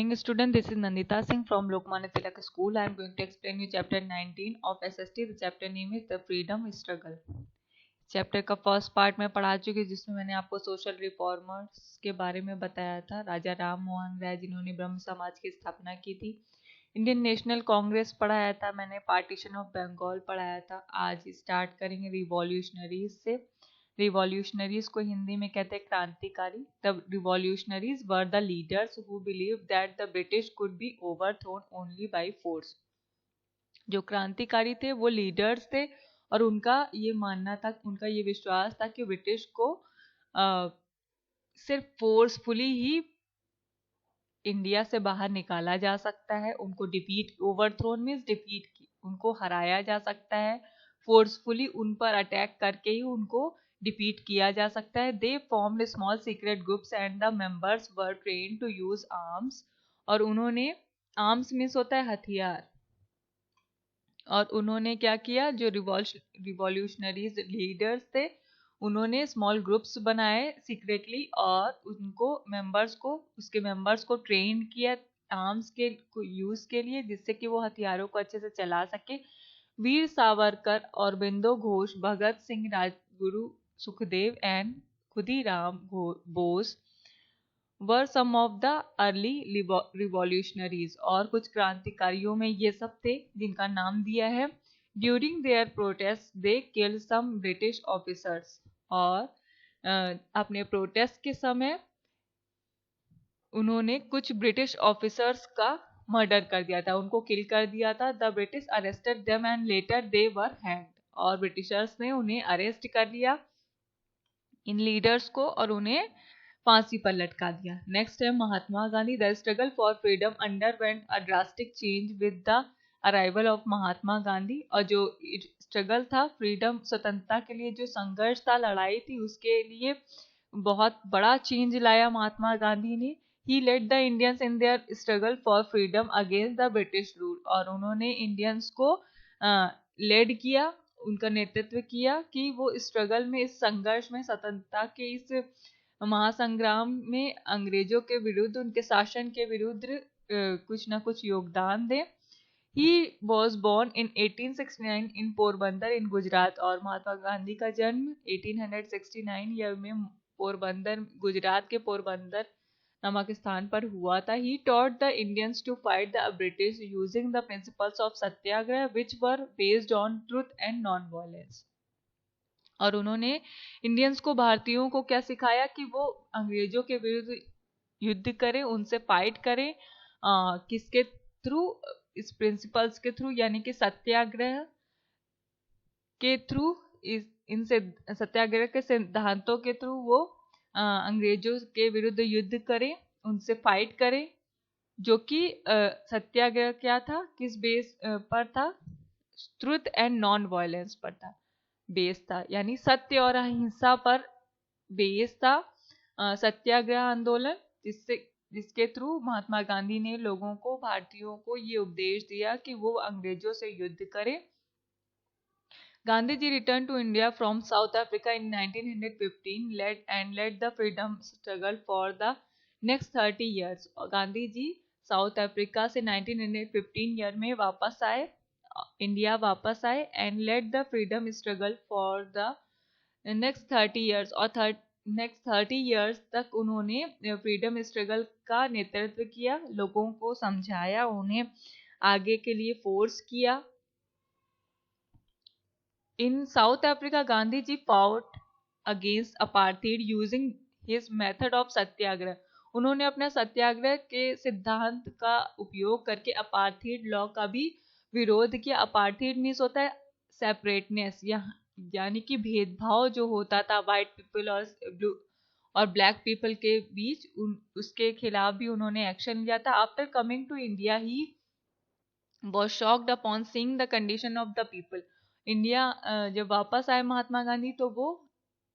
morning, student. This is Nandita Singh from Lokmanya Tilak School. I am going to explain you chapter 19 of SST. The chapter name is The Freedom Struggle. Chapter का first part में पढ़ा चुकी, जिसमें मैंने आपको social reformers के बारे में बताया था। राजा राम मोहन राय, जिन्होंने ब्रह्म समाज की स्थापना की थी। इंडियन नेशनल कांग्रेस पढ़ाया था मैंने। पार्टीशन ऑफ बंगाल पढ़ाया था। आज स्टार्ट करेंगे रिवॉल्यूशनरीज से। रिवॉल्यूशनरीज को हिंदी में कहते हैं क्रांतिकारी। The revolutionaries were the leaders who believe that the British could be overthrown only by force. जो क्रांतिकारी थे वो लीडर्स थे और उनका ये मानना था, उनका ये विश्वास था कि ब्रिटिश को सिर्फ फोर्सफुली ही इंडिया से बाहर निकाला जा सकता है। उनको डिफीट, ओवरथ्रोन मीन्स डिफीट, उनको हराया जा सकता है। फोर्सफुली उन पर अटैक करके ही उनको डिफीट किया जा सकता है। They formed small secret groups and the members were train to use arms. और उन्होंने, आर्म्स मीन्स होता है हथियार, और उन्होंने क्या किया, जो रिवॉल्यूशनरीज लीडर्स थे उन्होंने स्मॉल ग्रुप्स बनाए सीक्रेटली और उनको उसके मेंबर्स को ट्रेन किया आर्म्स के यूज के लिए, जिससे कि वो हथियारों को अच्छे से चला सके। Veer Savarkar, Aurobindo Ghosh, Bhagat Singh, Rajguru Sukhdev and Khudiram Bose were some of the early revolutionaries. और कुछ क्रांतिकारियों में ये सब थे जिनका नाम दिया है। During their protest they killed some British officers. और अपने प्रोटेस्ट के समय उन्होंने कुछ ब्रिटिश ऑफिसर्स का मर्डर कर दिया था, उनको किल कर दिया था। The British arrested them and later they were hanged. और ब्रिटिशर्स ने उन्हें अरेस्ट कर लिया, इन लीडर्स को, और उन्हें फांसी पर लटका दिया। नेक्स्ट है Mahatma Gandhi. The struggle for freedom underwent a drastic change with the arrival of Mahatma Gandhi. और जो स्ट्रगल था फ्रीडम, स्वतंत्रता के लिए जो संघर्ष था, लड़ाई थी, उसके लिए बहुत बड़ा चेंज लाया महात्मा गांधी ने। He led the Indians in their struggle for freedom against the British rule. और उन्होंने इंडियंस को लेड किया, उनका नेतृत्व किया कि वो स्ट्रगल में, इस संघर्ष में, स्वतंत्रता के इस महासंग्राम में अंग्रेजों के विरुद्ध, उनके शासन के विरुद्ध कुछ ना कुछ योगदान दें। He was born in 1869 in Porbandar in Gujarat. और महात्मा गांधी का जन्म 1869 ईयर में पोरबंदर, गुजरात के पोरबंदर नामक स्थान पर हुआ था। He taught the Indians to fight the British using the principles of Satyagraha which were based on truth and non-violence। और उन्होंने इंडियंस को, भारतीयों को क्या सिखाया कि वो अंग्रेजों के विरुद्ध युद्ध करें, उनसे फाइट करें। किसके थ्रू? इस प्रिंसिपल्स के थ्रू, यानी कि सत्याग्रह के थ्रू, इनसे सत्याग्रह के सिद्धांतों के थ्रू वो अंग्रेजों के विरुद्ध युद्ध करें, उनसे फाइट करें। जो कि सत्याग्रह क्या था, किस बेस पर था? ट्रुथ एंड नॉन वायलेंस पर था, बेस था, यानी सत्य और अहिंसा पर बेस था सत्याग्रह आंदोलन, जिसके थ्रू महात्मा गांधी ने लोगों को, भारतीयों को ये उपदेश दिया कि वो अंग्रेजों से युद्ध करें। Gandhi ji return to India from South Africa in 1915 led the freedom struggle for the next 30 years। और गांधी जी साउथ अफ्रीका से 1915 ईयर में वापस आए, इंडिया वापस आए, and led the freedom struggle for the next 30 years. और नेक्स्ट 30 ईयर्स तक उन्होंने फ्रीडम स्ट्रगल का नेतृत्व किया, लोगों को समझाया, उन्हें आगे के लिए फोर्स किया। In South Africa Gandhi ji fought against apartheid using his method of satyagraha. उन्होंने अपना सत्याग्रह के सिद्धांत का उपयोग करके अपार्थीड लॉ का भी विरोध किया। अपार्थीड मीन्स होता है सेपरेटनेस, यानी कि भेदभाव जो होता था वाइट पीपल और ब्लैक पीपल के बीच, उसके खिलाफ भी उन्होंने एक्शन लिया था। After coming to India he was shocked upon seeing the condition of the people। India जब वापस आए महात्मा गांधी, तो वो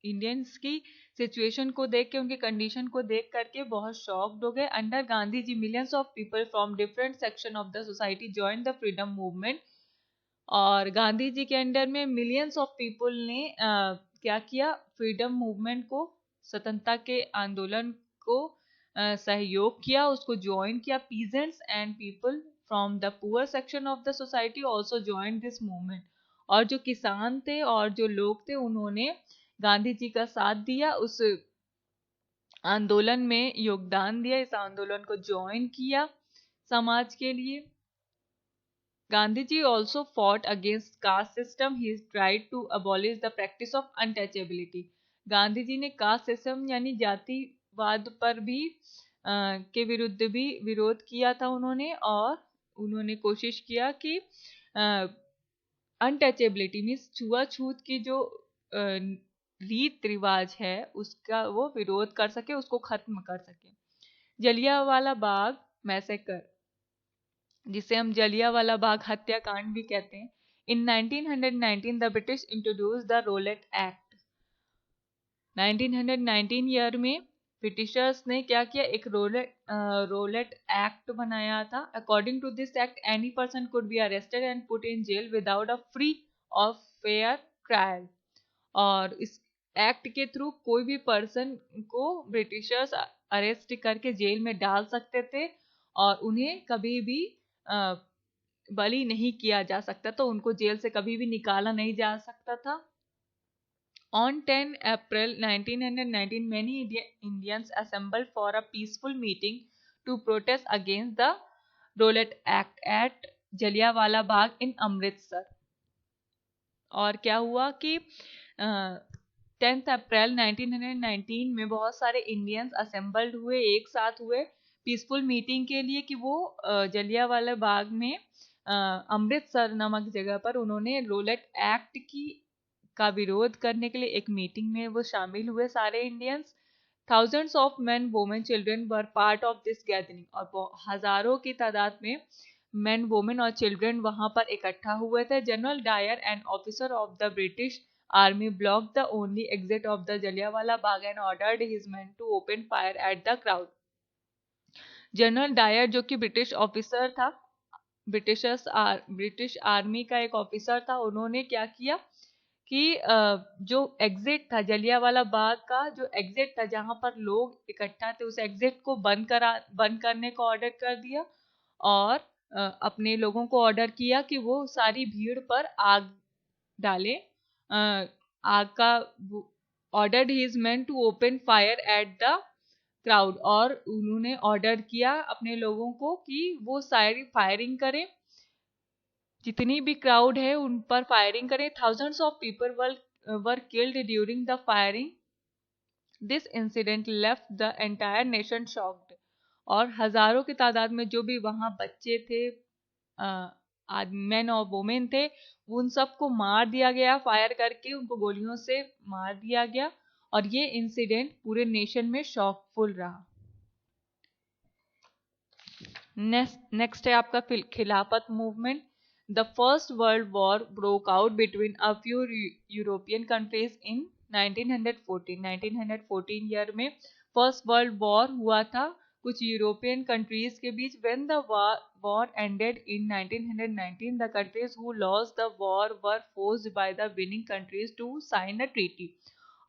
इंडियंस की सिचुएशन को देख के, उनकी कंडीशन को देख करके बहुत शॉक्ड हो गए। Under Gandhi ji millions of people from different section of the society join the freedom movement. और गांधी जी के अंडर में मिलियंस ऑफ पीपल ने क्या किया? फ्रीडम मूवमेंट को, स्वतंत्रता के आंदोलन को सहयोग किया, उसको ज्वाइन किया. Peasants and people from the poor section of the society also join this movement. और जो किसान थे और जो लोग थे उन्होंने गांधी जी का साथ दिया, उस आंदोलन में योगदान दिया, इस आंदोलन को ज्वाइन किया समाज के लिए. Gandhiji also fought against caste system. He tried to abolish the practice of untouchability. Gandhi ji ने कास्ट सिस्टम यानी जातिवाद पर भी के विरुद्ध भी विरोध किया था उन्होंने, और उन्होंने कोशिश किया कि अनटचेबिलिटी मीन्स छुआछूत की जो रीत रिवाज है उसका वो विरोध कर सके, उसको खत्म कर सके. जलियांवाला बाग मैसेकर, जिसे हम जलियांवाला बाग हत्याकांड भी कहते हैं. In 1919 the British introduce the Rowlatt Act. 1919 year में ब्रिटिशर्स ने क्या किया, एक रोलेट एक्ट बनाया था. According to this act any person could be arrested and put in jail without a free और फेयर ट्रायल. और इस एक्ट के थ्रू कोई भी पर्सन को ब्रिटिशर्स अरेस्ट करके जेल में डाल सकते थे और उन्हें कभी भी बली नहीं किया जा सकता, तो उनको जेल से कभी भी निकाला नहीं जा सकता था. On 10 April 1919, many Indians assembled for a peaceful meeting to protest against the Rowlatt Act at Jallianwala Bagh in Amritsar. और क्या हुआ कि 10 अप्रैल 1919 में बहुत सारे इंडियंस असेंबल्ड हुए, एक साथ हुए पीसफुल मीटिंग के लिए कि वो जलियांवाला बाग में अमृतसर नामक जगह पर उन्होंने रोलेट एक्ट का विरोध करने के लिए एक मीटिंग में वो शामिल हुए सारे Indians. Thousands of main women children were part of this gathering. और हजारों की तादाद में मेन वुमेन और चिल्ड्रन वहां पर इकट्ठा हुए थे. General Dyer and officer of the British army block the only exit of the Jallianwala Bagh and ordered his men to open fire at the crowd. General Dyer जो कि ब्रिटिश ऑफिसर था, British army का एक ऑफिसर था, उन्होंने क्या किया कि जो एग्जिट था जलियांवाला बाग का, जो एग्जिट था जहां पर लोग इकट्ठा थे, उस एग्जिट को बंद करने को ऑर्डर कर दिया और अपने लोगों को ऑर्डर किया कि वो सारी भीड़ पर आग डाले. आग का ordered his men to open fire at the crowd. और उन्होंने ऑर्डर किया अपने लोगों को कि वो सारी फायरिंग करें, जितनी भी क्राउड है उन पर फायरिंग करें. Thousands of people were killed during the firing. This incident left the entire nation shocked. और हजारों की तादाद में जो भी वहां बच्चे थे, मेन और वुमेन थे, उन सबको मार दिया गया, फायर करके उनको गोलियों से मार दिया गया. और ये इंसिडेंट पूरे नेशन में शॉकफुल रहा. नेक्स्ट है आपका Khilafat movement. The first world war broke out between a few European countries in 1914. 1914 year में फर्स्ट वर्ल्ड वॉर हुआ था कुछ यूरोपियन कंट्रीज के बीच. When the war ended in 1919, the countries who lost the war were forced by the winning countries to sign a treaty.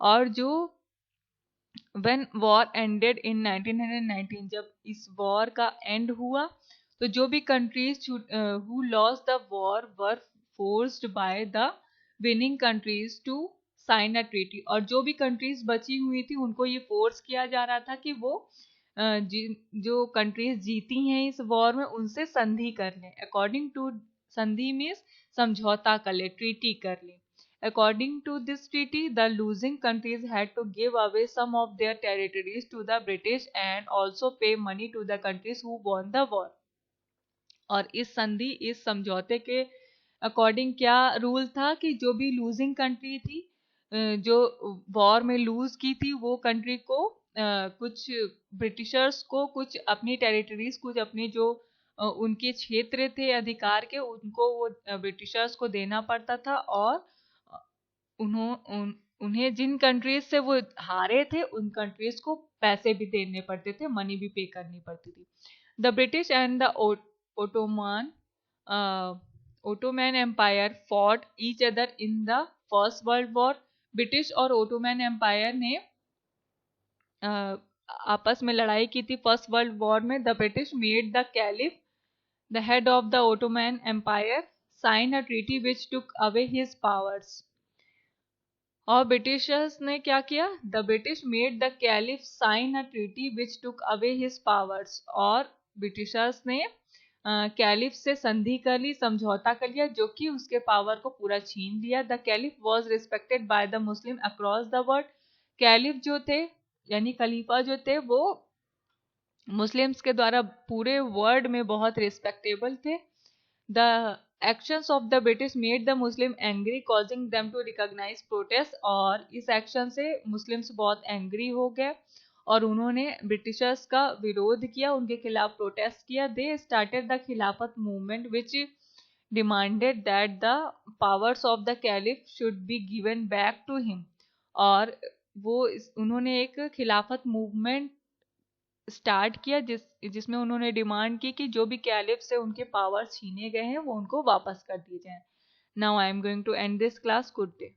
और जो When war ended in 1919, जब इस वॉर का एंड हुआ तो जो भी countries who lost the war were forced by the winning countries to sign a treaty. और जो भी कंट्रीज बची हुई थी उनको ये फोर्स किया जा रहा था कि वो जो कंट्रीज जीती हैं इस वॉर में उनसे संधि कर लें. अकॉर्डिंग टू संधि मीन्स समझौता कर ले, ट्रीटी कर ले. According to this treaty, the losing countries had to give away some of their territories to the British and also pay money to the countries who won the war. और इस समझौते के according क्या rule था कि जो भी losing country थी, जो वॉर में लूज की थी, वो कंट्री को कुछ ब्रिटिशर्स को कुछ अपनी टेरिटरीज, कुछ अपने जो उनके क्षेत्र थे अधिकार के, उनको वो ब्रिटिशर्स को देना पड़ता था. और उन्हें जिन कंट्रीज से वो हारे थे उन कंट्रीज को पैसे भी देने पड़ते थे, मनी भी पे करनी पड़ती थी. The British and the Ottoman Empire fought each other in the first world War. British और ओटोमैन एम्पायर ने आपस में लड़ाई की थी फर्स्ट वर्ल्ड वॉर में, the British made the caliph the head of the Ottoman Empire sign a treaty which took away his powers. और Britishers ने क्या किया? The British made the caliph sign a treaty which took away his powers. और Britishers ने caliph से संधि कर ली, समझौता कर लिया, जो कि उसके पावर को पूरा छीन लिया। The caliph was respected by the Muslim across the world. Caliph जो थे यानी खलीफा जो थे वो मुस्लिम्स के द्वारा पूरे वर्ल्ड में बहुत रिस्पेक्टेबल थे। The actions of the British made the Muslim angry, causing them to recognize protest। और इस एक्शन से मुस्लिम्स बहुत एंग्री हो गए और उन्होंने ब्रिटिशर्स का विरोध किया, उनके खिलाफ प्रोटेस्ट किया। They started the Khilafat movement which demanded that the powers of the caliph should be given back to him. और उन्होंने एक खिलाफत मूवमेंट स्टार्ट किया जिसमें उन्होंने डिमांड की कि जो भी कैलिफ से उनके पावर छीने गए हैं वो उनको वापस कर दिए जाएं। Now I am going to end this class. Good day.